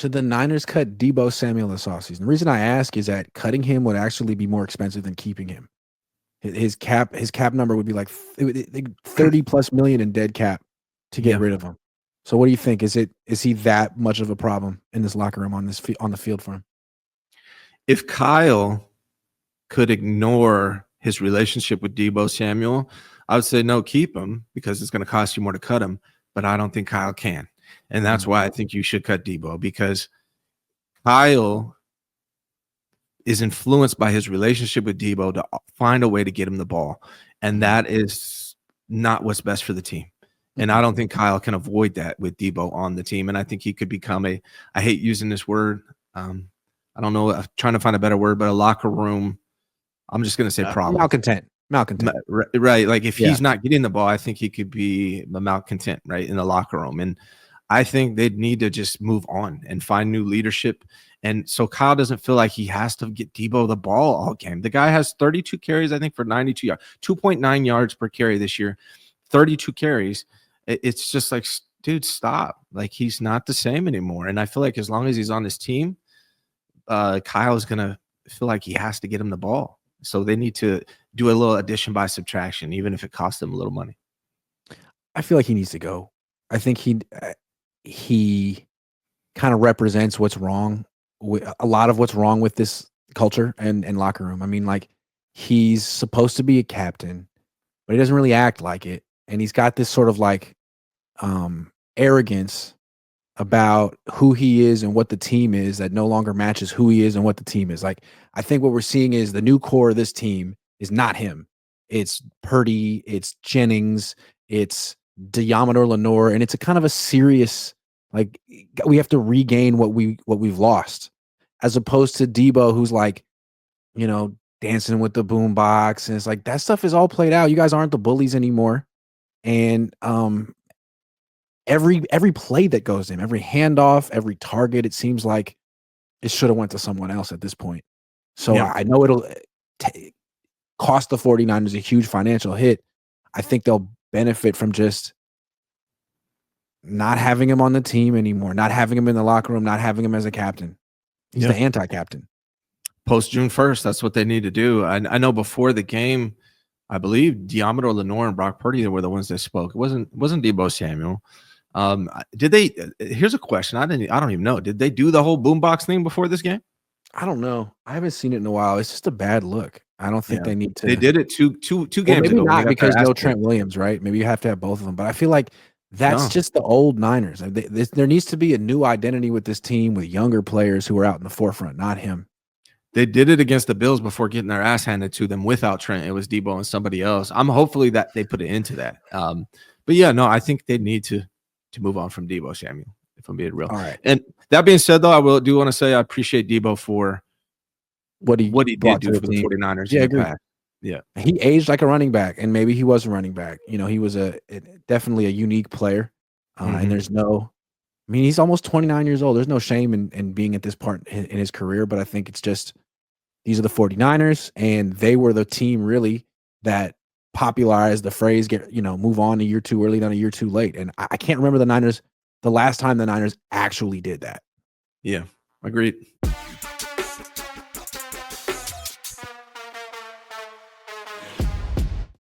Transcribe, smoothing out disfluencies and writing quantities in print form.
Should the Niners cut Deebo Samuel this offseason? The reason I ask is that cutting him would actually be more expensive than keeping him. His cap number would be like 30 plus million in dead cap to get Yeah. rid of him. So what do you think? Is he that much of a problem in this locker room on the field for him? If Kyle could ignore his relationship with Deebo Samuel, I would say no, keep him because it's going to cost you more to cut him. But I don't think Kyle can. And that's why I think you should cut Deebo, because Kyle is influenced by his relationship with Deebo to find a way to get him the ball. And that is not what's best for the team. And I don't think Kyle can avoid that with Deebo on the team. And I think he could become I hate using this word. I don't know. I'm trying to find a better word, but a locker room. I'm just going to say problem. Malcontent. Right. Like if he's not getting the ball, I think he could be a malcontent, right, in the locker room. And I think they'd need to just move on and find new leadership. And so Kyle doesn't feel like he has to get Deebo the ball all game. The guy has 32 carries, I think, for 92 yards, 2.9 yards per carry this year, 32 carries. It's just like, dude, stop. Like, he's not the same anymore. And I feel like as long as he's on this team, Kyle is going to feel like he has to get him the ball. So they need to do a little addition by subtraction, even if it costs them a little money. I feel like he needs to go. I think he kind of represents what's wrong with a lot of what's wrong with this culture and locker room. I mean, like, he's supposed to be a captain, but he doesn't really act like it. And he's got this sort of like arrogance about who he is and what the team is that no longer matches who he is and what the team is. Like, I think what we're seeing is the new core of this team is not him. It's Purdy, it's Jennings, it's Diamador Lenore, and it's a kind of a serious, like, we have to regain what we've lost, as opposed to Deebo, who's like, dancing with the boombox, and it's like that stuff is all played out. You guys aren't the bullies anymore, and every play that goes in, every handoff, every target, it seems like it should have went to someone else at this point. So I know it'll cost the 49ers a huge financial hit. I think they'll benefit from just not having him on the team anymore, not having him in the locker room, not having him as a captain. He's the anti-captain. Post June 1st, that's what they need to do. I know before the game, I believe Diamador Lenore and Brock Purdy were the ones that spoke. It wasn't Deebo Samuel. Did they? Here's a question. I don't even know. Did they do the whole boombox thing before this game? I don't know. I haven't seen it in a while. It's just a bad look. I don't think they need to. They did it two games maybe ago. Not because no Trent Williams, right? Maybe you have to have both of them. But I feel like that's just the old Niners. There needs to be a new identity with this team with younger players who are out in the forefront, not him. They did it against the Bills before getting their ass handed to them without Trent. It was Deebo and somebody else. I'm hopefully that they put it into that. But yeah, no, I think they need to move on from Deebo Samuel, if I'm being real. All right. And that being said, though, I do want to say I appreciate Deebo for what he did do for the 49ers. Yeah, I agree. Yeah. He aged like a running back, and maybe he was a running back. He was definitely a unique player. And he's almost 29 years old. There's no shame in being at this part in his career, but I think it's just these are the 49ers, and they were the team really that popularized the phrase, move on a year too early than a year too late. And I can't remember the last time the Niners actually did that. Yeah, agreed.